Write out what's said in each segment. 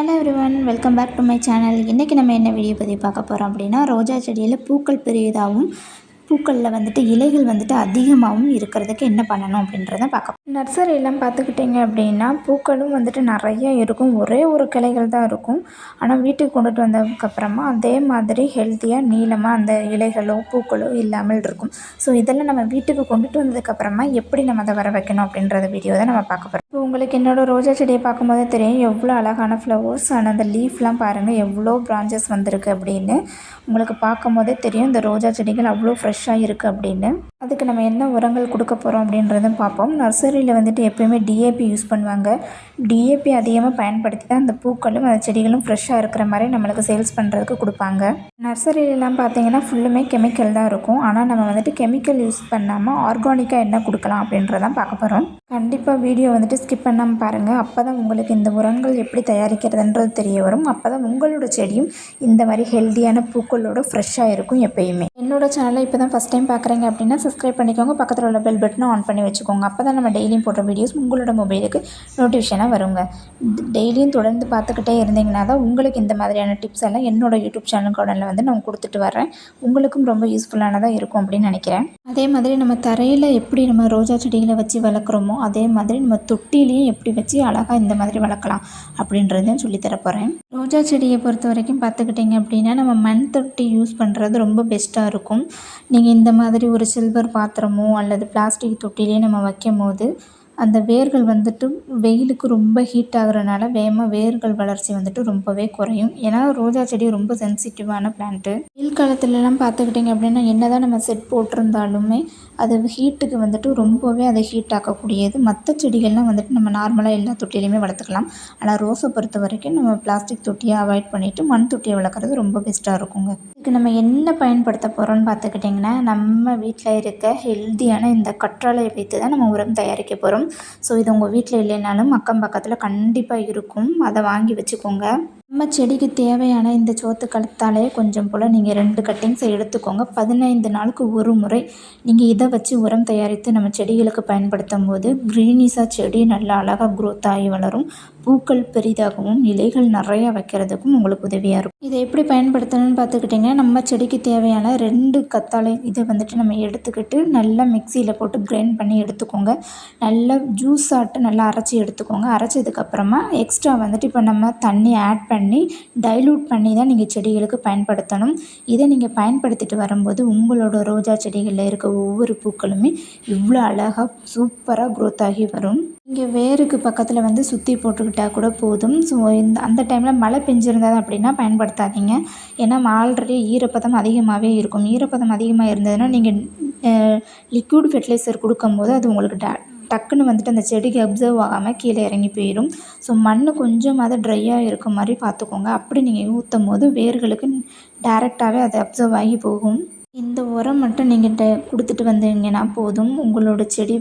Hello everyone, welcome back to my channel. இன்றைக்கி நம்ம என்ன வீடியோ பற்றி பார்க்க போகிறோம் அப்படின்னா, ரோஜா செடியில் பூக்கள் பெரியதாகவும் பூக்களில் இலைகள் அதிகமாகவும் இருக்கிறதுக்கு என்ன பண்ணணும் அப்படின்றத பார்க்க. நர்சரியெல்லாம் பார்த்துக்கிட்டிங்க அப்படின்னா பூக்களும் நிறைய இருக்கும். ஒரே ஒரு கிளைகள் தான் இருக்கும். ஆனால் வீட்டுக்கு கொண்டுட்டு வந்ததுக்கப்புறமா அதே மாதிரி ஹெல்த்தியாக நீளமாக அந்த இலைகளோ பூக்களோ இல்லாமல் இருக்கும். ஸோ இதெல்லாம் நம்ம வீட்டுக்கு கொண்டுட்டு வந்ததுக்கப்புறமா எப்படி நம்ம அதை வர வைக்கணும் அப்படின்றத வீடியோ தான் நம்ம பார்க்க போகிறோம். இப்போ உங்களுக்கு என்னோடய ரோஜா செடியை பார்க்கும்போதே தெரியும் எவ்வளோ அழகான ஃப்ளவர்ஸ். ஆனால் அந்த லீஃப்லாம் பாருங்கள் எவ்வளோ பிரான்ச்சஸ் வந்திருக்கு அப்படின்னு. உங்களுக்கு பார்க்கும் போதே தெரியும் இந்த ரோஜா செடிகள் அவ்வளோ ஃப்ரெஷ்ஷாக இருக்குது அப்படின்னு. அதுக்கு நம்ம என்ன உரங்கள் கொடுக்க போகிறோம் அப்படின்றதும் பார்ப்போம். நர்சரியில் எப்போயுமே டிஏபி யூஸ் பண்ணுவாங்க. டிஏபி அதிகமாக பயன்படுத்தி தான் அந்த பூக்களும் அந்த செடிகளும் ஃப்ரெஷ்ஷாக இருக்கிற மாதிரி நம்மளுக்கு சேல்ஸ் பண்ணுறதுக்கு கொடுப்பாங்க. நர்சரியிலலாம் பார்த்தீங்கன்னா ஃபுல்லுமே கெமிக்கல் தான் இருக்கும். ஆனால் நம்ம கெமிக்கல் யூஸ் பண்ணாமல் ஆர்கானிக்காக என்ன கொடுக்கலாம் அப்படின்றதான் பார்க்க போகிறோம். கண்டிப்பாக வீடியோ ஸ்கிப் பண்ணாமல் பாருங்கள். அப்போ தான் உங்களுக்கு இந்த உரங்கள் எப்படி தயாரிக்கிறதுன்றது தெரிய வரும். அப்போ தான் உங்களோட செடியும் இந்த மாதிரி ஹெல்த்தியான பூக்களோட ஃப்ரெஷ்ஷாக இருக்கும் எப்பயுமே. என்னோட சேனலை இப்போ தான் ஃபஸ்ட் டைம் பார்க்குறீங்க அப்படின்னா சப்ஸ்கிரைப் பண்ணிக்கோங்க. பக்கத்தில் உள்ள பெல் பட்டனை ஆன் பண்ணி வச்சுக்கோங்க. அப்போ தான் நம்ம டெய்லியும் போடுற வீடியோஸ் உங்களோட மொபைலுக்கு நோட்டிஃபிகேஷனாக வருங்க. டெய்லியும் தொடர்ந்து பார்த்துக்கிட்டே இருந்தீங்கன்னா தான் உங்களுக்கு இந்த மாதிரியான டிப்ஸ் எல்லாம் என்னோட யூடியூப் சேனலுக்கு நான் கொடுத்துட்டு வரேன். உங்களுக்கும் ரொம்ப யூஸ்ஃபுல்லானதாக இருக்கும் அப்படின்னு நினைக்கிறேன். அதே மாதிரி நம்ம தரையில் எப்படி நம்ம ரோஜா செடிகளை வச்சு வளர்க்குறோமோ அதே மாதிரி நம்ம தொட்டிலையும் எப்படி வச்சு அழகாக இந்த மாதிரி வளர்க்கலாம் அப்படின்றதையும் சொல்லித்தர போகிறேன். ரோஜா செடியை பொறுத்த வரைக்கும் பார்த்துக்கிட்டிங்க அப்படின்னா நம்ம மண் தொட்டி யூஸ் பண்ணுறது ரொம்ப பெஸ்ட்டாக இருக்கும். நீங்கள் இந்த மாதிரி ஒரு சில்வர் பாத்திரமோ அல்லது பிளாஸ்டிக் தொட்டிலே நம்ம வைக்கும் போது அந்த வேர்கள் வெயிலுக்கு ரொம்ப ஹீட் ஆகுறதுனால வேர்கள் வளர்ச்சி ரொம்பவே குறையும். ஏன்னா ரோஜா செடி ரொம்ப சென்சிட்டிவான பிளான்ட்டு. வெயில் காலத்துலலாம் பார்த்துக்கிட்டிங்க அப்படின்னா என்ன தான் நம்ம செட் போட்டிருந்தாலுமே அது ஹீட்டுக்கு ரொம்பவே அதை ஹீட் ஆக்கக்கூடியது. மற்ற செடிகள்லாம் நம்ம நார்மலாக எல்லா தொட்டிலையுமே வளர்த்துக்கலாம். ஆனால் ரோஸை பொறுத்த வரைக்கும் நம்ம பிளாஸ்டிக் தொட்டியை அவாய்ட் பண்ணிவிட்டு மண் தொட்டியை வளர்க்குறது ரொம்ப பெஸ்ட்டாக இருக்குங்க. இதுக்கு நம்ம என்ன பயன்படுத்த போகிறோம்னு பார்த்துக்கிட்டிங்கன்னா நம்ம வீட்டில் இருக்க ஹெல்த்தியான இந்த கற்றாழையை வைத்து தான் நம்ம உரம் தயாரிக்க போகிறோம். ஸோ இது உங்கள் வீட்டில் இல்லைனாலும் அக்கம் பக்கத்தில் கண்டிப்பாக இருக்கும். அதை வாங்கி வச்சுக்கோங்க. நம்ம செடிக்கு தேவையான இந்த சோத்து கலத்தாலே கொஞ்சம் போல் நீங்கள் 2 கட்டிங்ஸை எடுத்துக்கோங்க. 15 நாளுக்கு ஒரு முறை நீங்கள் இதை வச்சு உரம் தயாரித்து நம்ம செடிகளுக்கு பயன்படுத்தும் போது க்ரீனிஷாக செடி நல்லா அழகாக க்ரோத் ஆகி வளரும். பூக்கள் பெரிதாகவும் இலைகள் நிறையா வைக்கிறதுக்கும் உங்களுக்கு உதவியாக இருக்கும். இதை எப்படி பயன்படுத்தணும்னு பார்த்துக்கிட்டிங்கன்னா நம்ம செடிக்கு தேவையான 2 கத்தாழை இதை நம்ம எடுத்துக்கிட்டு நல்லா மிக்சியில் போட்டு கிரைண்ட் பண்ணி எடுத்துக்கோங்க. நல்லா ஜூஸ் ஆட்டு நல்லா அரைச்சி எடுத்துக்கோங்க. அரைச்சதுக்கப்புறமா எக்ஸ்ட்ரா இப்போ நம்ம தண்ணி ஆட் பண்ணி டைலூட் பண்ணி தான் நீங்கள் செடிகளுக்கு பயன்படுத்தணும். இதை நீங்கள் பயன்படுத்திட்டு வரும்போது உங்களோட ரோஜா செடிகளில் இருக்க ஒவ்வொரு பூக்களுமே இவ்வளோ அழகாக சூப்பராக க்ரோத் ஆகி வரும். இங்கே வேருக்கு பக்கத்தில் சுற்றி போட்டுக்கிட்டால் கூட போதும். ஸோ அந்த டைமில் மழை பெஞ்சிருந்தது அப்படின்னா பயன்படுத்தாதீங்க. ஏன்னா ஆல்ரெடி ஈரப்பதம் அதிகமாகவே இருக்கும். ஈரப்பதம் அதிகமாக இருந்ததுன்னா நீங்கள் லிக்விட் ஃபெர்டிலைசர் கொடுக்கும்போது அது உங்களுக்கு டக்குன்னு அந்த செடிக்கு அப்சர்வ் ஆகாமல் கீழே இறங்கி போயிடும். ஸோ மண் கொஞ்சமாவது ட்ரையாக இருக்க மாதிரி பார்த்துக்கோங்க. அப்படி நீங்கள் ஊற்றும் போது வேர்களுக்கு டைரெக்டாகவே அது அப்சர்வ் ஆகி போகும். இந்த உரம் மட்டும் நீங்கள் கொடுத்துட்டு வந்தீங்கன்னா போதும். உங்களோட செடி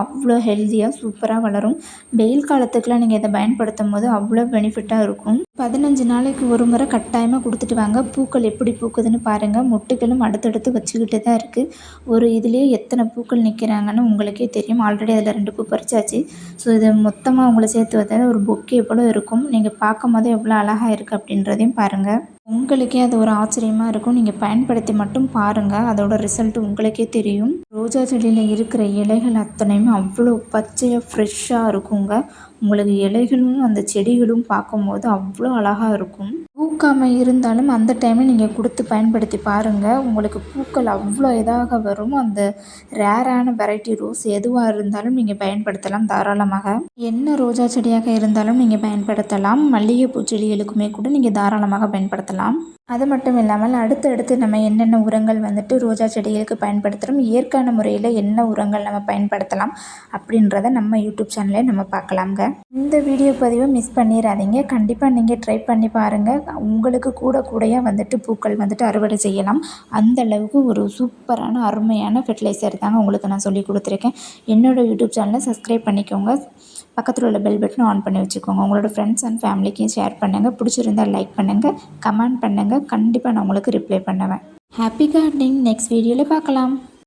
அவ்வளோ ஹெல்த்தியாக சூப்பராக வளரும். வெயில் காலத்துக்குலாம் நீங்கள் இதை பயன்படுத்தும் போது அவ்வளோ பெனிஃபிட்டாக இருக்கும். 15 நாளைக்கு ஒரு முறை கட்டாயமாக கொடுத்துட்டு வாங்க. பூக்கள் எப்படி பூக்குதுன்னு பாருங்கள். மொட்டுகளும் அடுத்தடுத்து வச்சுக்கிட்டு தான் இருக்குது. ஒரு இதுலேயே எத்தனை பூக்கள் நிற்கிறாங்கன்னு உங்களுக்கே தெரியும். ஆல்ரெடி அதில் 2 பூ பறிச்சாச்சு. ஸோ இது மொத்தமாக உங்களை சேர்த்து வந்தால் ஒரு பொக்கே போல் இருக்கும். நீங்கள் பார்க்கும் போது எவ்வளோ அழகாக இருக்குது அப்படின்றதையும் பாருங்கள். உங்களுக்கே அது ஒரு ஆச்சரியமாக இருக்கும். நீங்கள் பயன்படுத்தி மட்டும் பாருங்கள். அதோட ரிசல்ட் உங்களுக்கே தெரியும். ரோஜா செடியில் இருக்கிற இலைகள் அத்தனையுமே அவ்வளோ பச்சையாக ஃப்ரெஷ்ஷாக இருக்குங்க. உங்களுக்கு இலைகளும் அந்த செடிகளும் பார்க்கும்போது அவ்வளோ அழகாக இருக்கும். பூக்காமல் இருந்தாலும் அந்த டைமில் நீங்கள் கொடுத்து பயன்படுத்தி பாருங்கள். உங்களுக்கு பூக்கள் அவ்வளோ இதாக வரும். அந்த ரேரான வெரைட்டி ரோஸ் எதுவாக இருந்தாலும் நீங்கள் பயன்படுத்தலாம் தாராளமாக. என்ன ரோஜா செடியாக இருந்தாலும் நீங்கள் பயன்படுத்தலாம். மல்லிகைப்பூ செடிகளுக்குமே கூட நீங்கள் தாராளமாக பயன்படுத்தலாம். அது மட்டும் இல்லாமல் அடுத்தடுத்து நம்ம என்னென்ன உரங்கள் ரோஜா செடிகளுக்கு பயன்படுத்துகிறோம், இயற்கையான முறையில் என்ன உரங்கள் நம்ம பயன்படுத்தலாம் அப்படின்றத நம்ம யூடியூப் சேனலே நம்ம பார்க்கலாங்க. இந்த வீடியோ பதிவை மிஸ் பண்ணிடாதீங்க. கண்டிப்பாக நீங்கள் ட்ரை பண்ணி பாருங்கள். உங்களுக்கு கூடையாக பூக்கள் அறுவடை செய்யலாம். அந்த அளவுக்கு ஒரு சூப்பரான அருமையான ஃபெர்டிலைசர் தாங்க உங்களுக்கு நான் சொல்லி கொடுத்துருக்கேன். என்னோடய யூடியூப் சேனலை சப்ஸ்கிரைப் பண்ணிக்கோங்க. பக்கத்தில் உள்ள பெல் பட்டனை ஆன் பண்ணி வச்சுக்கோங்க. உங்களோட ஃப்ரெண்ட்ஸ் அண்ட் ஃபேமிலிக்கும் ஷேர் பண்ணுங்கள். பிடிச்சிருந்தால் லைக் பண்ணுங்கள், கமெண்ட் பண்ணுங்கள். கண்டிப்பாக நான் உங்களுக்கு ரிப்ளை பண்ணுவேன். Happy gardening. நெக்ஸ்ட் வீடியோவில் பார்க்கலாம்.